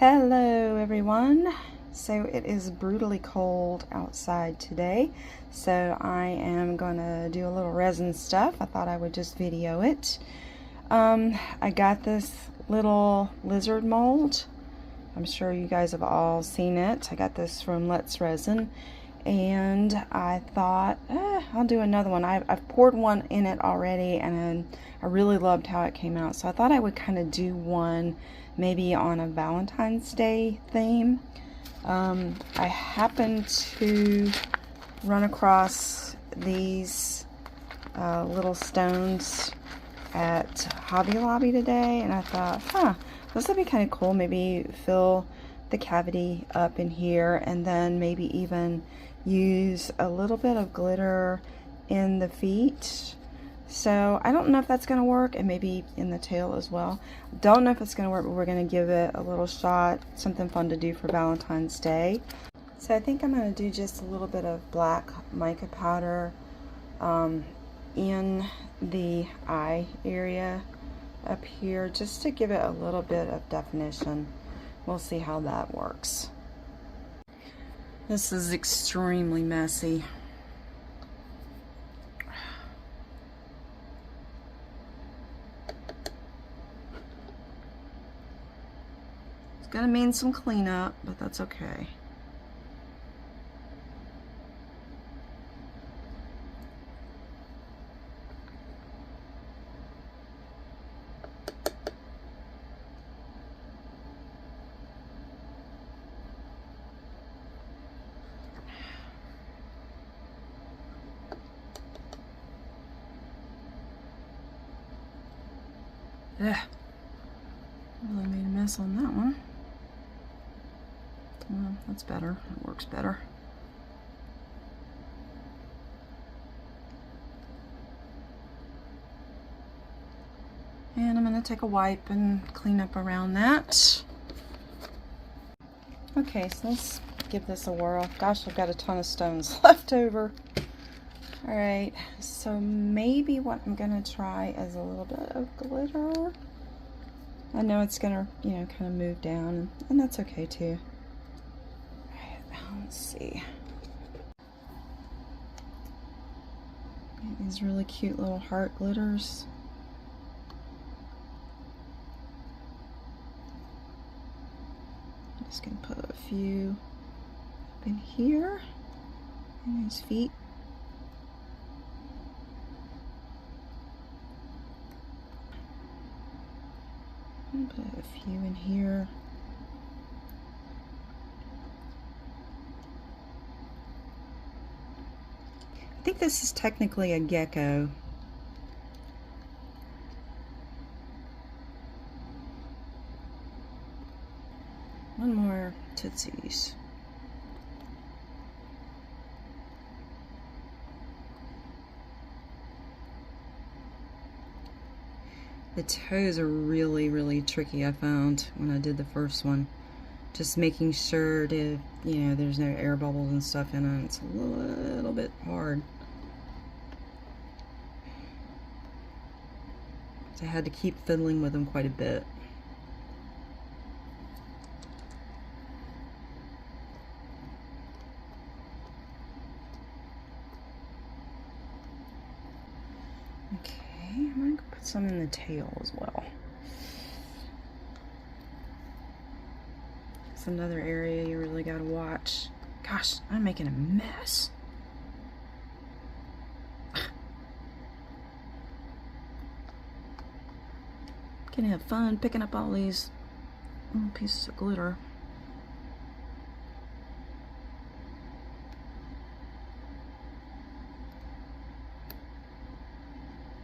Hello everyone. So it is brutally cold outside today, so I am gonna do a little resin stuff. I thought I would just video it. I got this little lizard mold. I'm sure you guys have all seen it. I got this from Let's Resin, and I thought I'll do another one. I've poured one in it already, and I really loved how it came out, so I thought I would kind of do one maybe on a Valentine's Day theme. I happened to run across these little stones at Hobby Lobby today, and I thought, this would be kind of cool. Maybe fill the cavity up in here, and then maybe even use a little bit of glitter in the feet. So I don't know if that's going to work, and maybe in the tail as well. Don't know if it's going to work, but we're going to give it a little shot. Something fun to do for Valentine's Day. So I think I'm going to do just a little bit of black mica powder in the eye area up here, just to give it a little bit of definition. We'll see how that works. This is extremely messy. It's gonna mean some cleanup, but that's okay. Ugh. Really made a mess on that one. Well, that's better. It works better. And I'm going to take a wipe and clean up around that. Okay, so let's give this a whirl. Gosh, I've got a ton of stones left over. Alright, so maybe what I'm going to try is a little bit of glitter. I know it's going to, kind of move down, and that's okay too. Alright, let's see. Got these really cute little heart glitters. I'm just going to put a few up in here, in his feet. Put a few in here. I think this is technically a gecko. One more tootsies. The toes are really, really tricky, I found, when I did the first one. Just making sure to, there's no air bubbles and stuff in it. It's a little bit hard. So I had to keep fiddling with them quite a bit. I'm going to put some in the tail as well. It's another area you really got to watch. Gosh, I'm making a mess. Gonna have fun picking up all these little pieces of glitter.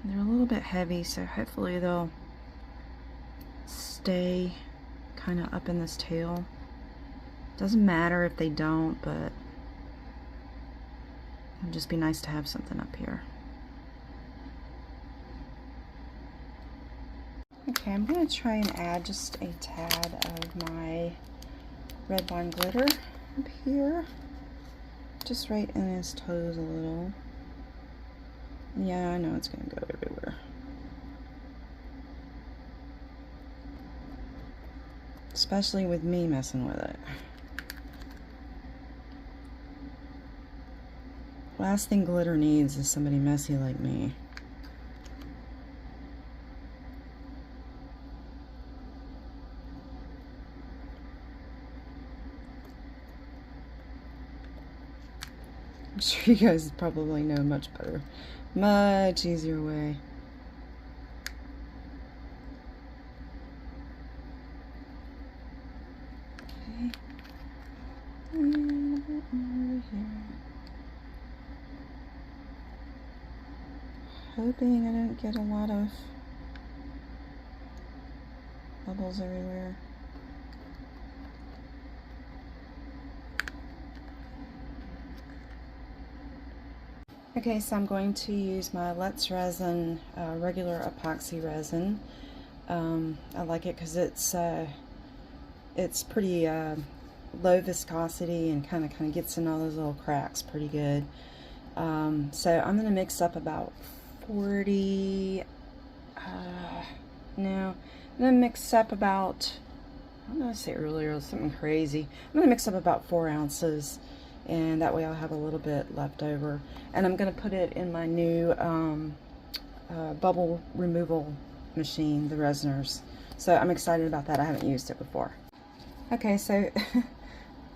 They're a little bit heavy, so hopefully they'll stay kind of up in this tail. Doesn't matter if they don't, but it'd just be nice to have something up here. Okay, I'm going to try and add just a tad of my red wine glitter up here. Just right in his toes a little. Yeah, I know it's going to go everywhere. especially with me messing with it. Last thing glitter needs is somebody messy like me. I'm sure you guys probably know much better, much easier way. Okay. And a bit more over here. Hoping I don't get a lot of bubbles everywhere. Okay, so I'm going to use my alot resin, regular epoxy resin. I like it because it's pretty low viscosity and kind of gets in all those little cracks pretty good. So I'm going to mix up about 40, no, I'm going to mix up about, I'm going to say earlier, something crazy. I'm going to mix up about 4 ounces, and that way I'll have a little bit left over. And I'm going to put it in my new bubble removal machine, the resiners. So I'm excited about that. I haven't used it before. Okay, so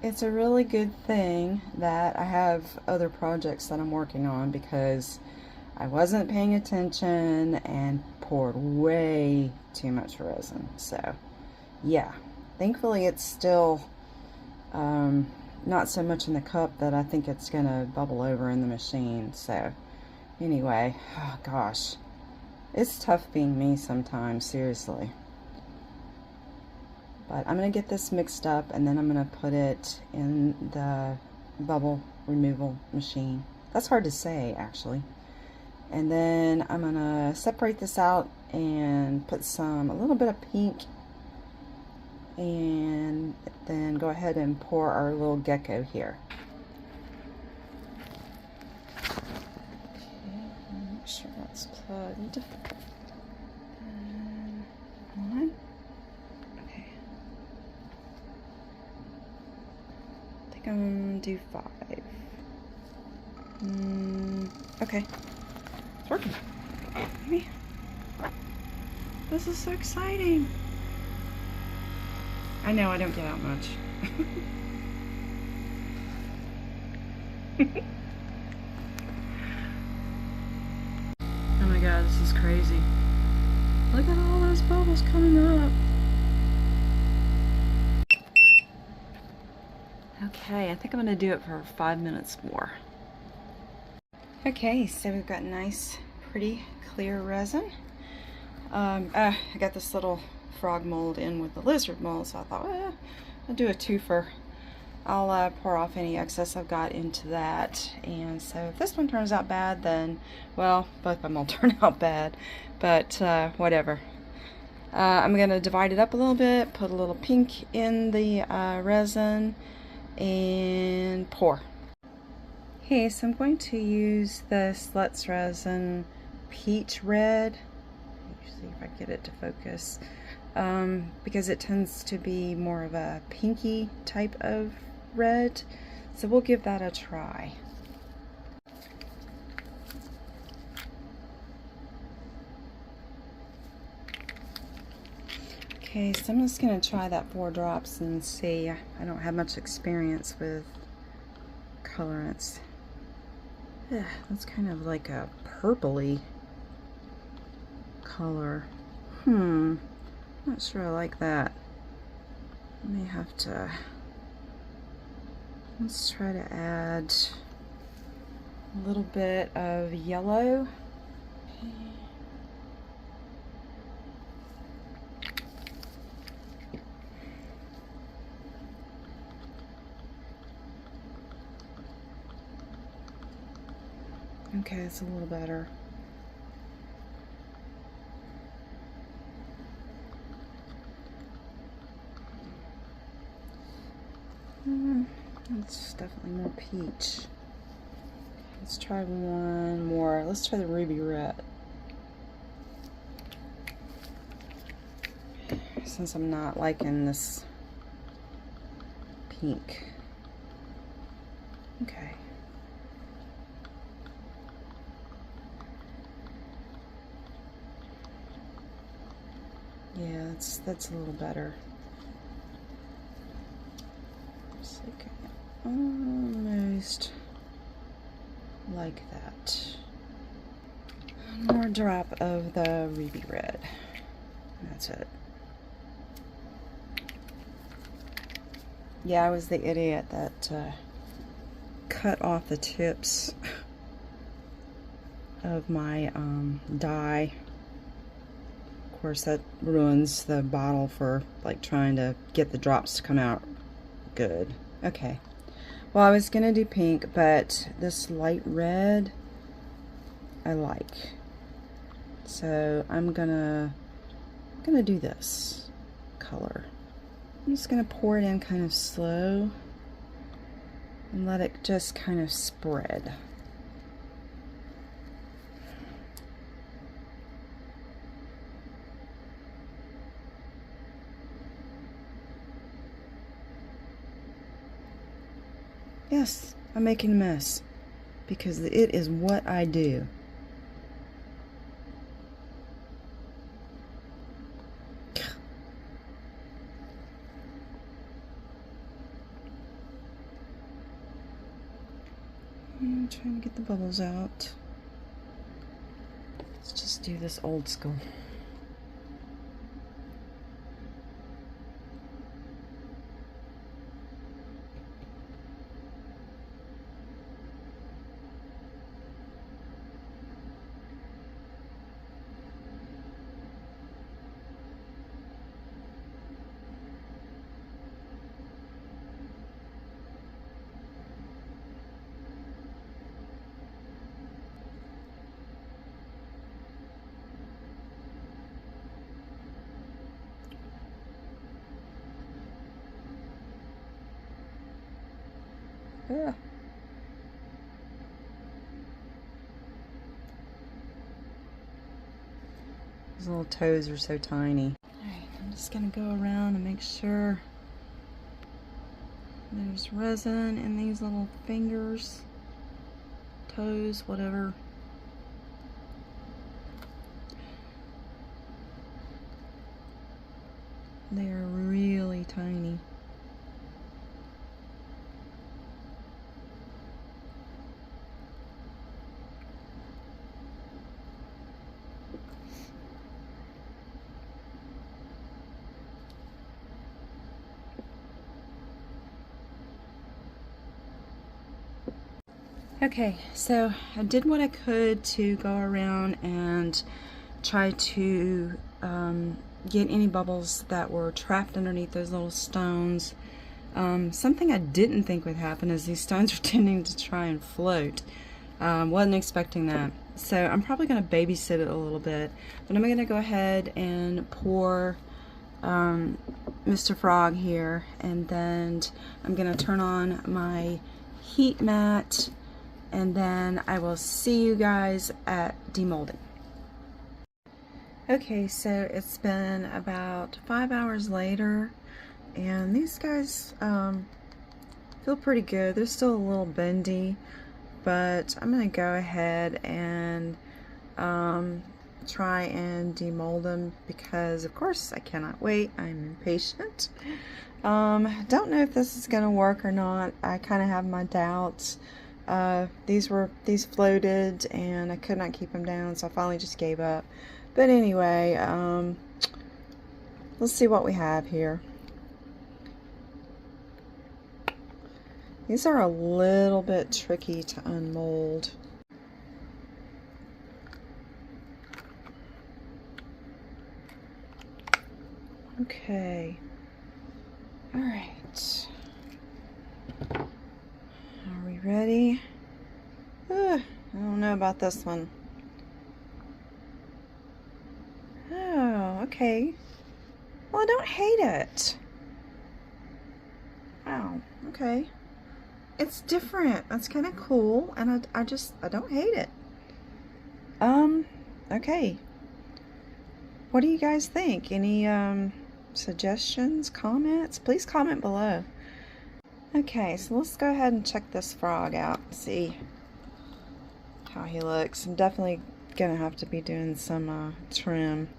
it's a really good thing that I have other projects that I'm working on, because I wasn't paying attention and poured way too much resin. So yeah, thankfully it's still not so much in the cup that I think it's gonna bubble over in the machine. So anyway, oh gosh, it's tough being me sometimes, seriously. But I'm going to get this mixed up, and then I'm going to put it in the bubble removal machine. That's hard to say, actually. And then I'm going to separate this out and put a little bit of pink, and then go ahead and pour our little gecko here. Okay, make sure that's plugged. One. I'm gonna do 5. Okay, it's working. Maybe. This is so exciting. I know I don't get out much. Oh my god, this is crazy. Look at all those bubbles coming up. Okay, I think I'm going to do it for 5 minutes more. Okay, so we've got nice, pretty clear resin. I got this little frog mold in with the lizard mold, so I thought, well, I'll do a twofer. I'll pour off any excess I've got into that. And so if this one turns out bad, then, well, both of them will turn out bad. But whatever. I'm going to divide it up a little bit, put a little pink in the resin, and pour. Okay, so I'm going to use this alot resin peach red. Let me see if I get it to focus. Because it tends to be more of a pinky type of red. So we'll give that a try. Okay, so I'm just going to try that 4 drops and see. I don't have much experience with colorants. That's kind of like a purpley color. Not sure I like that. I may have to. Let's try to add a little bit of yellow. Okay, it's a little better. It's definitely more peach. Let's try one more. Let's try the ruby red. Since I'm not liking this pink. Okay. Yeah, that's a little better. Just like almost like that. One more drop of the ruby red. That's it. Yeah, I was the idiot that cut off the tips of my dye. Of course, that ruins the bottle for like trying to get the drops to come out good. Okay. Well, I was gonna do pink, but this light red I like. So I'm gonna do this color. I'm just gonna pour it in kind of slow and let it just kind of spread. Yes, I'm making a mess because it is what I do. I'm trying to get the bubbles out. Let's just do this old school. Yeah. These little toes are so tiny. Alright, I'm just gonna go around and make sure there's resin in these little fingers, toes, whatever. They are really tiny. Okay, so I did what I could to go around and try to get any bubbles that were trapped underneath those little stones. Something I didn't think would happen is these stones are tending to try and float. Wasn't expecting that. So I'm probably going to babysit it a little bit, but I'm going to go ahead and pour Mr. Frog here, and then I'm going to turn on my heat mat, and then I will see you guys at demolding. Okay, so it's been about 5 hours later, and these guys feel pretty good. They're still a little bendy, but I'm going to go ahead and try and demold them because, of course, I cannot wait. I'm impatient. Don't know if this is going to work or not. I kind of have my doubts. These floated and I could not keep them down, so I finally just gave up. But anyway, let's see what we have here. These are a little bit tricky to unmold. Okay. All right. Are we ready? I don't know about this one. Oh, okay. Well, I don't hate it. Wow, okay. It's different. That's kind of cool, and I don't hate it. Okay. What do you guys think? Any suggestions, comments? Please comment below. Okay, so let's go ahead and check this frog out and see how he looks. I'm definitely gonna have to be doing some trim.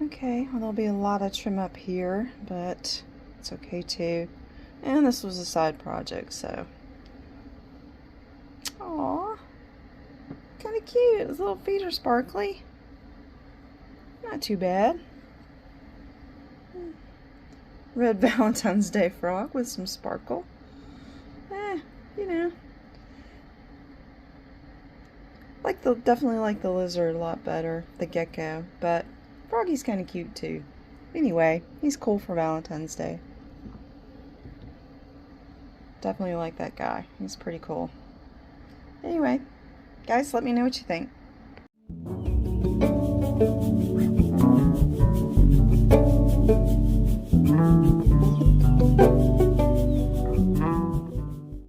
Okay, well, there'll be a lot of trim up here, but it's okay too. And this was a side project, so. Aww, kind of cute. His little feet are sparkly. Not too bad. Red Valentine's Day frog with some sparkle. You know. Definitely like the lizard a lot better, the gecko, but Froggy's kind of cute too. Anyway, he's cool for Valentine's Day. Definitely like that guy. He's pretty cool. Anyway, guys, let me know what you think.